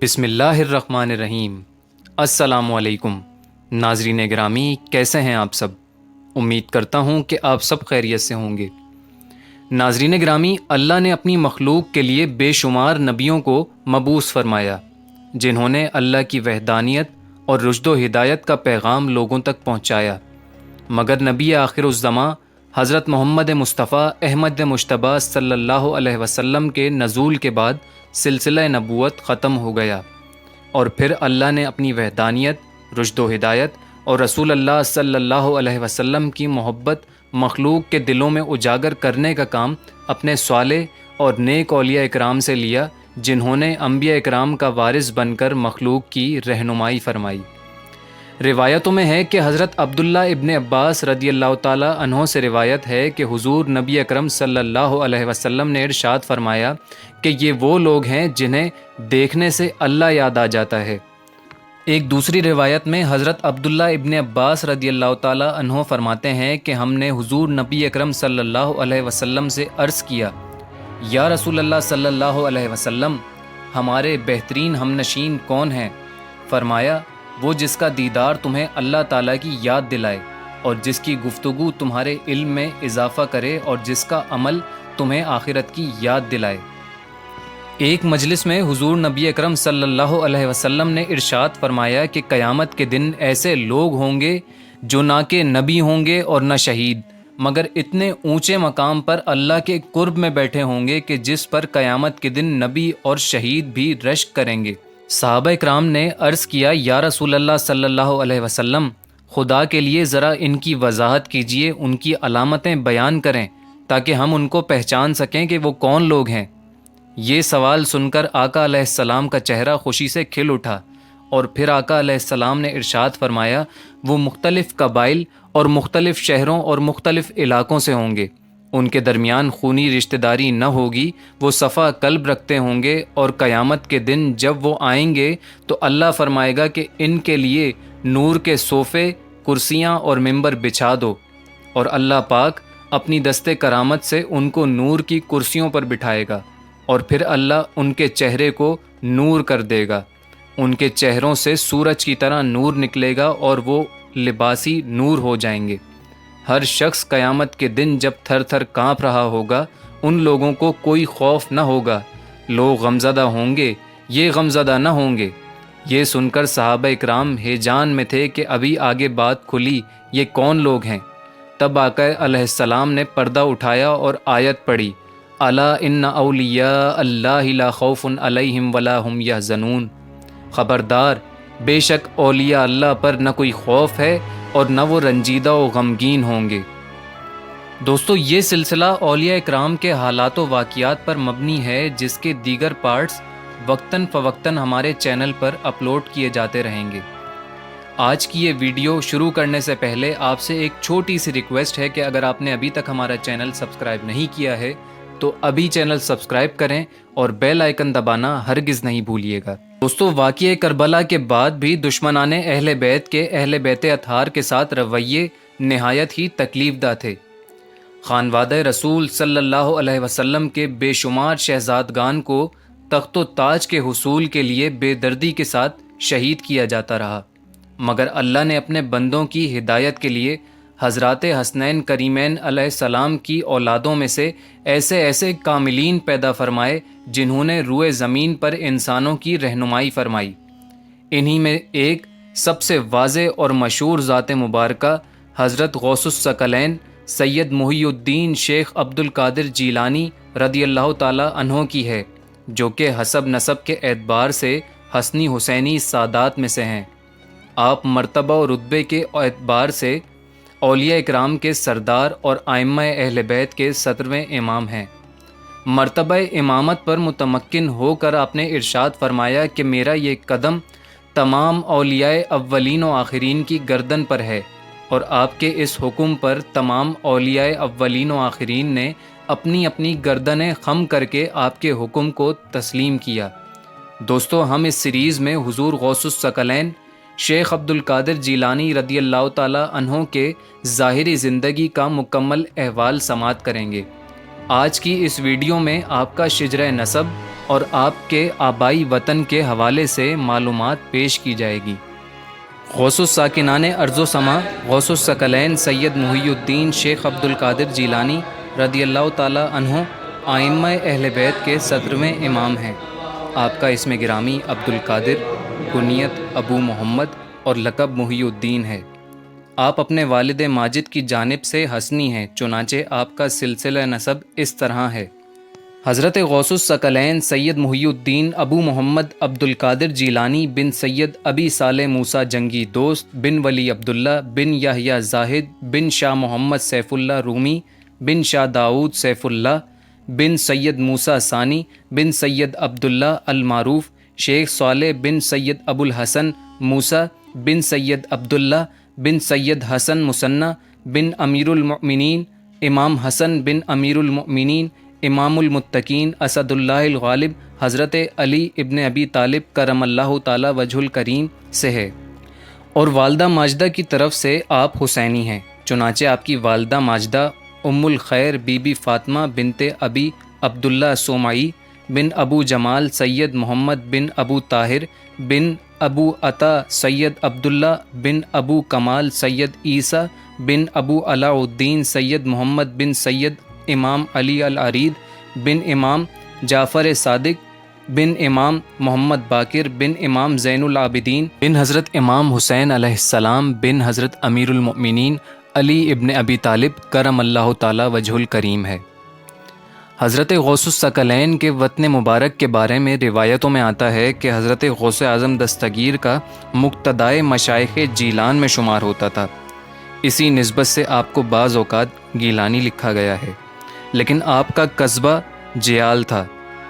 بسم اللہ الرحمن الرحیم۔ السلام علیکم ناظرین گرامی، کیسے ہیں آپ سب؟ امید کرتا ہوں کہ آپ سب خیریت سے ہوں گے۔ ناظرین گرامی، اللہ نے اپنی مخلوق کے لیے بے شمار نبیوں کو مبعوث فرمایا، جنہوں نے اللہ کی وحدانیت اور رشد و ہدایت کا پیغام لوگوں تک پہنچایا، مگر نبی آخر الزماں حضرت محمد مصطفیٰ احمد مجتبیٰ صلی اللہ علیہ وسلم کے نزول کے بعد سلسلہ نبوت ختم ہو گیا، اور پھر اللہ نے اپنی وحدانیت، رشد و ہدایت اور رسول اللہ صلی اللہ علیہ وسلم کی محبت مخلوق کے دلوں میں اجاگر کرنے کا کام اپنے صالح اور نیک اولیاء اکرام سے لیا، جنہوں نے انبیاء اکرام کا وارث بن کر مخلوق کی رہنمائی فرمائی۔ روایتوں میں ہے کہ حضرت عبداللہ ابن عباس رضی اللہ تعالی عنہ سے روایت ہے کہ حضور نبی اکرم صلی اللہ علیہ وسلم نے ارشاد فرمایا کہ یہ وہ لوگ ہیں جنہیں دیکھنے سے اللہ یاد آ جاتا ہے۔ ایک دوسری روایت میں حضرت عبداللہ ابن عباس رضی اللہ تعالی عنہ فرماتے ہیں کہ ہم نے حضور نبی اکرم صلی اللہ علیہ وسلم سے عرض کیا، یا رسول اللہ صلی اللہ علیہ وسلم، ہمارے بہترین ہمنشین کون ہیں؟ فرمایا، وہ جس کا دیدار تمہیں اللہ تعالیٰ کی یاد دلائے، اور جس کی گفتگو تمہارے علم میں اضافہ کرے، اور جس کا عمل تمہیں آخرت کی یاد دلائے۔ ایک مجلس میں حضور نبی اکرم صلی اللہ علیہ وسلم نے ارشاد فرمایا کہ قیامت کے دن ایسے لوگ ہوں گے جو نہ کہ نبی ہوں گے اور نہ شہید، مگر اتنے اونچے مقام پر اللہ کے قرب میں بیٹھے ہوں گے کہ جس پر قیامت کے دن نبی اور شہید بھی رشک کریں گے۔ صحابہ اکرام نے عرض کیا، یا رسول اللہ صلی اللہ علیہ وسلم، خدا کے لیے ذرا ان کی وضاحت کیجئے، ان کی علامتیں بیان کریں تاکہ ہم ان کو پہچان سکیں کہ وہ کون لوگ ہیں۔ یہ سوال سن کر آقا علیہ السلام کا چہرہ خوشی سے کھل اٹھا، اور پھر آقا علیہ السلام نے ارشاد فرمایا، وہ مختلف قبائل اور مختلف شہروں اور مختلف علاقوں سے ہوں گے، ان کے درمیان خونی رشتہ داری نہ ہوگی، وہ صفا قلب رکھتے ہوں گے، اور قیامت کے دن جب وہ آئیں گے تو اللہ فرمائے گا کہ ان کے لیے نور کے صوفے، کرسیاں اور ممبر بچھا دو، اور اللہ پاک اپنی دست کرامت سے ان کو نور کی کرسیوں پر بٹھائے گا، اور پھر اللہ ان کے چہرے کو نور کر دے گا، ان کے چہروں سے سورج کی طرح نور نکلے گا، اور وہ لباسی نور ہو جائیں گے۔ ہر شخص قیامت کے دن جب تھر تھر کانپ رہا ہوگا، ان لوگوں کو کوئی خوف نہ ہوگا، لوگ غمزدہ ہوں گے، یہ غمزدہ نہ ہوں گے۔ یہ سن کر صحابہ اکرام ہیجان میں تھے کہ ابھی آگے بات کھلی، یہ کون لوگ ہیں؟ تب آقا علیہ السلام نے پردہ اٹھایا اور آیت پڑھی، الا ان اولیاء اللہ لا خوف علیہم ولا ہم یحزنون، خبردار، بے شک اولیاء اللہ پر نہ کوئی خوف ہے اور نہ وہ رنجیدہ و غمگین ہوں گے۔ دوستو، یہ سلسلہ اولیاء اکرام کے حالات و واقعات پر مبنی ہے، جس کے دیگر پارٹس وقتاً فوقتاً ہمارے چینل پر اپلوڈ کیے جاتے رہیں گے۔ آج کی یہ ویڈیو شروع کرنے سے پہلے آپ سے ایک چھوٹی سی ریکویسٹ ہے کہ اگر آپ نے ابھی تک ہمارا چینل سبسکرائب نہیں کیا ہے تو ابھی چینل سبسکرائب کریں اور بیل آئیکن دبانا ہرگز نہیں بھولیے گا۔ دوستو، واقعہ کربلا کے بعد بھی دشمنان اہل بیت کے اہل بیت اطہار کے ساتھ رویے نہایت ہی تکلیف دہ تھے۔ خانوادہ رسول صلی اللہ علیہ وسلم کے بے شمار شہزادگان کو تخت و تاج کے حصول کے لیے بے دردی کے ساتھ شہید کیا جاتا رہا، مگر اللہ نے اپنے بندوں کی ہدایت کے لیے حضرات حسنین کریمین علیہ السلام کی اولادوں میں سے ایسے ایسے کاملین پیدا فرمائے جنہوں نے روئے زمین پر انسانوں کی رہنمائی فرمائی۔ انہی میں ایک سب سے واضح اور مشہور ذات مبارکہ حضرت غوث الثقلین سید محی الدین شیخ عبد القادر جیلانی رضی اللہ تعالی عنہ کی ہے، جو کہ حسب نسب کے اعتبار سے حسنی حسینی سادات میں سے ہیں۔ آپ مرتبہ و رتبے کے اعتبار سے اولیاء اکرام کے سردار اور ائمہ اہل بیت کے 17ویں امام ہیں۔ مرتبہ امامت پر متمکن ہو کر آپ نے ارشاد فرمایا کہ میرا یہ قدم تمام اولیاء اولین و آخرین کی گردن پر ہے، اور آپ کے اس حکم پر تمام اولیاء اولین و آخرین نے اپنی اپنی گردنیں خم کر کے آپ کے حکم کو تسلیم کیا۔ دوستو، ہم اس سیریز میں حضور غوث الثقلین شیخ عبد القادر جیلانی رضی اللہ تعالی عنہ کے ظاہری زندگی کا مکمل احوال سماعت کریں گے۔ آج کی اس ویڈیو میں آپ کا شجرہ نسب، اور آپ کے آبائی وطن کے حوالے سے معلومات پیش کی جائے گی۔ غوث الساکنان ارض و سما غوث الثقلین سید محی الدین شیخ عبد القادر جیلانی رضی اللہ تعالی عنہ ائمہ اہل بیت کے 17ویں امام ہیں۔ آپ کا اسم گرامی عبد القادر، کنیت ابو محمد اور لقب محی الدین ہے۔ آپ اپنے والد ماجد کی جانب سے حسنی ہیں، چنانچہ آپ کا سلسلہ نسب اس طرح ہے: حضرت غوث الثقلین سید محی الدین ابو محمد عبد القادر جیلانی بن سید ابی صالح موسیٰ جنگی دوست بن ولی عبداللہ بن یحییٰ زاہد بن شاہ محمد سیف اللہ رومی بن شاہ داؤد سیف اللہ بن سید موسیٰ ثانی بن سید عبداللہ المعروف شیخ صالح بن سید ابو الحسن موسیٰ بن سید عبداللہ بن سید حسن مثنی بن امیر المؤمنین امام حسن بن امیر المؤمنین امام المتقین اسد اللہ الغالب حضرت علی ابن ابی طالب کرم اللہ تعالی وجہ الکریم سے ہے، اور والدہ ماجدہ کی طرف سے آپ حسینی ہیں، چنانچہ آپ کی والدہ ماجدہ ام الخیر بی بی فاطمہ بنت ابی عبداللہ سومعی بن ابو جمال سید محمد بن ابو طاہر بن ابو عطا سید عبداللہ بن ابو کمال سید عیسیٰ بن ابو علاء الدین سید محمد بن سید امام علی العرید بن امام جعفر صادق بن امام محمد باقر بن امام زین العابدین بن حضرت امام حسین علیہ السلام بن حضرت امیر المؤمنین علی ابن ابی طالب کرم اللہ تعالی وجہ الکریم ہے۔ حضرت غوث الثقلین کے وطن مبارک کے بارے میں روایتوں میں آتا ہے کہ حضرت غوث اعظم دستگیر کا مقتدائے مشائخ جیلان میں شمار ہوتا تھا۔ اسی نسبت سے آپ کو بعض اوقات گیلانی لکھا گیا ہے، لیکن آپ کا قصبہ جیال تھا۔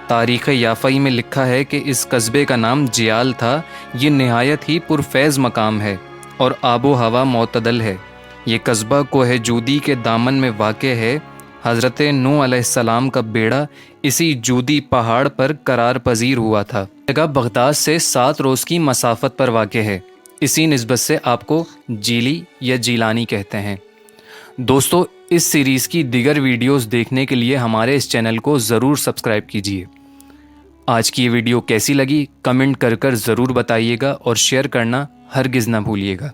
تاریخ یافعی میں لکھا ہے کہ اس قصبے کا نام جیال تھا۔ یہ نہایت ہی پرفیض مقام ہے اور آب و ہوا معتدل ہے۔ یہ قصبہ کوہ جودی کے دامن میں واقع ہے۔ حضرت نوح علیہ السلام کا بیڑا اسی جودی پہاڑ پر قرار پذیر ہوا تھا۔ جگہ بغداد سے 7 روز کی مسافت پر واقع ہے، اسی نسبت سے آپ کو جیلی یا جیلانی کہتے ہیں۔ دوستو، اس سیریز کی دیگر ویڈیوز دیکھنے کے لیے ہمارے اس چینل کو ضرور سبسکرائب کیجیے۔ آج کی یہ ویڈیو کیسی لگی کمنٹ کر ضرور بتائیے گا، اور شیئر کرنا ہرگز نہ بھولیے گا۔